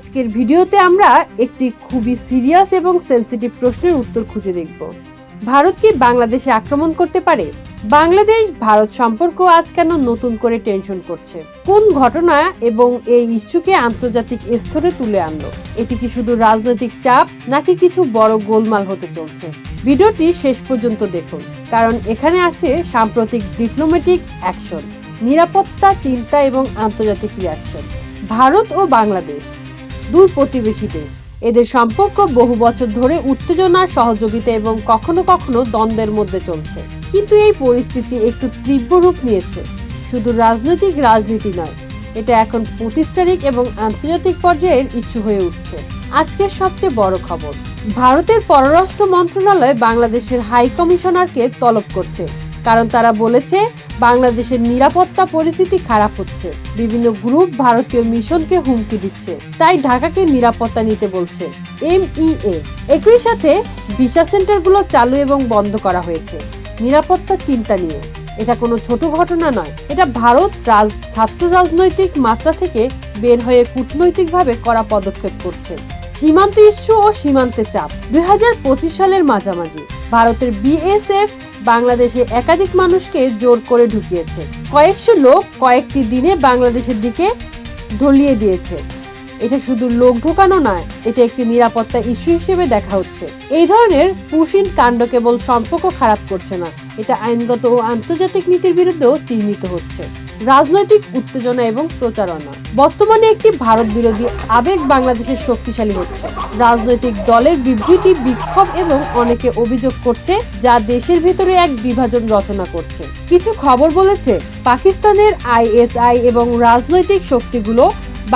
আজকের ভিডিওতে আমরা একটি খুবই সিরিয়াস এবং সেনসিটিভ প্রশ্নের উত্তর খুঁজে দেখব। ভারত কি বাংলাদেশে আক্রমণ করতে পারে? বাংলাদেশ ভারত সম্পর্ক আজ কেন নতুন করে টেনশন করছে? কোন ঘটনা এবং এই ইস্যুকে আন্তর্জাতিক স্তরে তুলে আনলো? এটি কি শুধু রাজনৈতিক চাপ নাকি কিছু বড় গোলমাল হতে চলছে? ভিডিওটি শেষ পর্যন্ত দেখুন, কারণ এখানে আছে সাম্প্রতিক ডিপ্লোম্যাটিক অ্যাকশন, নিরাপত্তা চিন্তা এবং আন্তর্জাতিক রিঅ্যাকশন। ভারত ও বাংলাদেশ দুই প্রতিবেশী দেশ। এদের সম্পর্ক বহু বছর ধরে উত্তেজনা, সহযোগিতা এবং কখনো কখনো দ্বন্দ্বের মধ্যে চলছে। কিন্তু এই পরিস্থিতি একটু তীব্র রূপ নিয়েছে। শুধু রাজনীতি নয়, এটা এখন প্রাতিষ্ঠানিক এবং আন্তর্জাতিক পর্যায়ের ইস্যু হয়ে উঠছে। আজকের সবচেয়ে বড় খবর, ভারতের পররাষ্ট্র মন্ত্রণালয় বাংলাদেশের হাই কমিশনারকে তলব করছে, কারণ তারা বলেছে বাংলাদেশের নিরাপত্তা পরিস্থিতি খারাপ হচ্ছে। বিভিন্ন গ্রুপ ভারতীয় মিশনকে হুমকি দিচ্ছে, তাই ঢাকাকে নিরাপত্তা নিতে বলছে MEA। একই সাথে ভিসা সেন্টারগুলো চালু এবং বন্ধ করা হয়েছে নিরাপত্তা চিন্তা নিয়ে। এটা কোনো ছোট ঘটনা নয়, এটা ভারত ছাত্র রাজনৈতিক মাত্রা থেকে বের হয়ে কূটনৈতিকভাবে কড়া পদক্ষেপ করছে। সীমান্ত ইস্যু ও সীমান্তে চাপ। 2025 সালের মাঝামাঝি ভারতের BSF বাংলাদেশে একাধিক মানুষকে জোর করে ঢুকিয়েছে। কয়েকশো লোক কয়েকটি দিনে বাংলাদেশের দিকে ঢলিয়ে দিয়েছে। এটা শুধু লোক ঢোকানো নয়, এটা একটি নিরাপত্তা ইস্যু হিসেবে দেখা হচ্ছে। এই ধরনের পুশিন কাণ্ড কেবল সম্পর্ক খারাপ করছে না, এটা আইনগত ও আন্তর্জাতিক নীতির বিরুদ্ধেও চিহ্নিত হচ্ছে। রাজনৈতিক উত্তেজনা এবং প্রচারণা। বর্তমানে একটি ভারত বিরোধী আবেগ বাংলাদেশের শক্তিশালী হচ্ছে। রাজনৈতিক দলের বিবৃতি, বিক্ষোভ এবং অনেকে অভিযোগ করছে যা দেশের ভিতরে এক বিভাজন রচনা করছে। কিছু খবর বলেছে পাকিস্তানের ISI এবং রাজনৈতিক শক্তিগুলো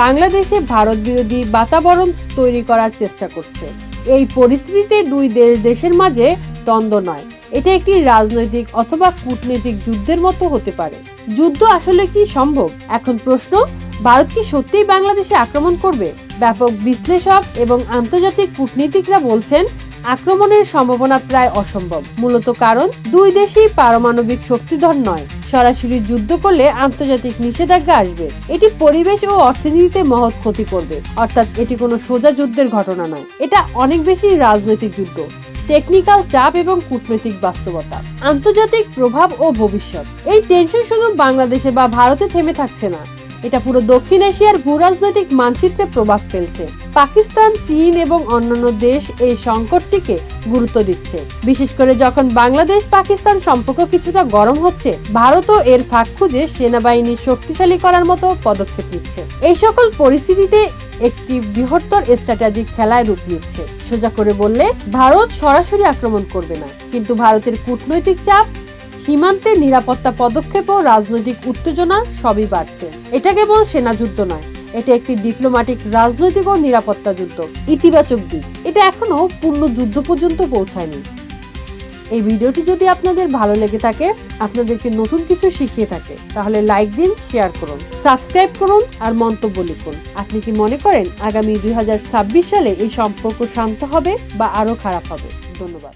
বাংলাদেশে ভারত বিরোধী বাতাবরণ তৈরি করার চেষ্টা করছে। এই পরিস্থিতিতে দুই দেশের মাঝে দ্বন্দ্ব নয়, এটা একটি রাজনৈতিক অথবা কূটনৈতিক যুদ্ধের মতো হতে পারে। যুদ্ধ আসলে কি সম্ভব? এখন প্রশ্ন, ভারত কি সত্যিই বাংলাদেশে আক্রমণ করবে? ব্যাপক বিশ্লেষক এবং আন্তর্জাতিক কূটনীতিকরা বলছেন আক্রমণের সম্ভাবনা প্রায় অসম্ভব, মূলত কারণ দুই দেশই পারমাণবিক শক্তিধর নয়। সরাসরি যুদ্ধ করলে আন্তর্জাতিক নিষেধাজ্ঞা আসবে, এটি পরিবেশ ও অর্থনীতিতে মহৎ ক্ষতি করবে। অর্থাৎ এটি কোনো সোজা যুদ্ধের ঘটনা নয়, এটা অনেক বেশি রাজনৈতিক যুদ্ধ, টেকনিক্যাল চাপ এবং কূটনৈতিক বাস্তবতা। আন্তর্জাতিক প্রভাব ও ভবিষ্যৎ। এই টেনশন শুধু বাংলাদেশে বা ভারতে থেমে থাকছে না, এটা পুরো দক্ষিণ এশিয়ার ভূরাজনৈতিক মানচিত্রে প্রভাব ফেলছে। পাকিস্তান, চীন এবং অন্যান্য দেশ এই সংকটটিকে গুরুত্ব দিচ্ছে। বিশেষ করে যখন বাংলাদেশ পাকিস্তান সম্পর্ক কিছুটা গরম হচ্ছে, ভারতও এর ফাঁক খুঁজে সেনাবাহিনী শক্তিশালী করার মতো পদক্ষেপ নিচ্ছে। এই সকল পরিস্থিতিতে একটি বৃহত্তর স্ট্র্যাটেজিক খেলায় রূপ নিচ্ছে। সোজা করে বললে ভারত সরাসরি আক্রমণ করবে না, কিন্তু ভারতের কূটনৈতিক চাপ, সীমান্তে নিরাপত্তা পদক্ষেপ ও রাজনৈতিক উত্তেজনা সবই বাড়ছে। এটা কেবল সেনা যুদ্ধ নয়, এটা একটি ডিপ্লোম্যাটিক, রাজনৈতিক ও নিরাপত্তা যুদ্ধ। ইতিবাচক দিক, এটা এখনো পূর্ণ যুদ্ধ পর্যন্ত পৌঁছায়নি। এই ভিডিওটি যদি আপনাদের ভালো লেগে থাকে, আপনাদেরকে নতুন কিছু শিখিয়ে থাকে, তাহলে লাইক দিন, শেয়ার করুন, সাবস্ক্রাইব করুন আর মন্তব্য লিখুন। আপনি কি মনে করেন আগামী 2026 সালে এই সম্পর্ক শান্ত হবে বা আরো খারাপ হবে? ধন্যবাদ।